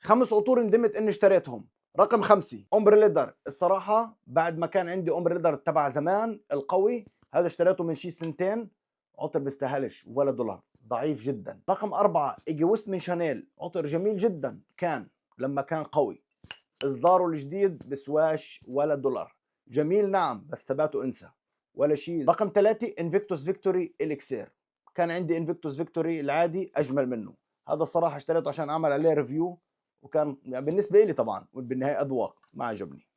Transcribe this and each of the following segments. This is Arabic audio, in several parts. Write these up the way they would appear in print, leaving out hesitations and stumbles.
5 عطور ندمت اني اشتريتهم. رقم 5 اومبر ليدر. الصراحه بعد ما كان عندي اومبر ليدر تبع زمان القوي، هذا اشتريته من شي سنتين، عطر بيستاهلش ولا دولار، ضعيف جدا. رقم 4 اجي ويست من شانيل، عطر جميل جدا كان لما كان قوي، اصداره الجديد بسواش ولا دولار. جميل نعم، بس تبعته انسى ولا شيء. رقم 3 انفيكتوس فيكتوري اليكسير. كان عندي انفيكتوس فيكتوري العادي اجمل منه، هذا الصراحه اشتريته عشان اعمل عليه ريفيو، وكان يعني بالنسبه لي طبعا بالنهايه اذواق ما عجبني.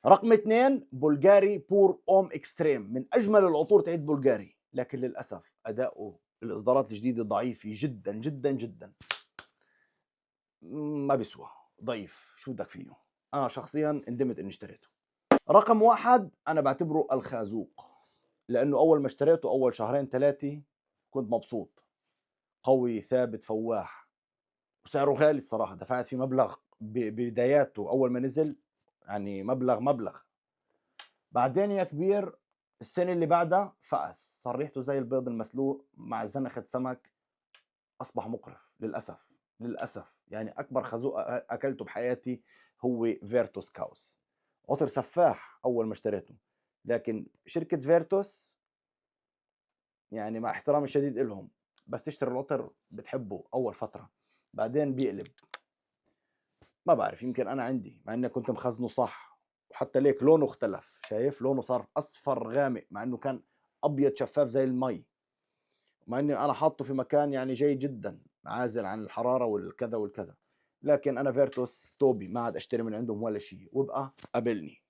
رقم 2 بلغاري بور اوم اكستريم، من اجمل العطور تاعت بلغاري، لكن للاسف اداؤه الاصدارات الجديده ضعيفه جدا جدا جدا، ما بيسوى، ضعيف، شو بدك فيه. انا شخصيا ندمت اني اشتريته. رقم 1 انا بعتبره الخازوق، لانه اول ما اشتريته اول شهرين ثلاثه كنت مبسوط، قوي ثابت فواح، وسعره غالي الصراحه، دفعت فيه مبلغ ببداياته اول ما نزل، يعني مبلغ. بعدين يا كبير السنه اللي بعدها فقس، صار ريحته زي البيض المسلوق مع زنخه سمك، اصبح مقرف للاسف. للاسف يعني اكبر خازوق اكلته بحياتي هو فيرتوس كاوس، عطر سفاح اول ما اشتريته، لكن شركه فيرتوس يعني مع احترامي الشديد لهم، بس تشتري العطر بتحبه اول فتره، بعدين بيقلب. ما بعرف، يمكن انا عندي، مع اني كنت مخزنه صح، وحتى ليك لونه اختلف، شايف لونه صار اصفر غامق مع انه كان ابيض شفاف زي المي، مع اني انا حاطه في مكان يعني جيد جدا عازل عن الحراره والكذا والكذا. لكن انا فيرتوس توبي ما عاد اشتري من عندهم ولا شيء، وابقى قابلني.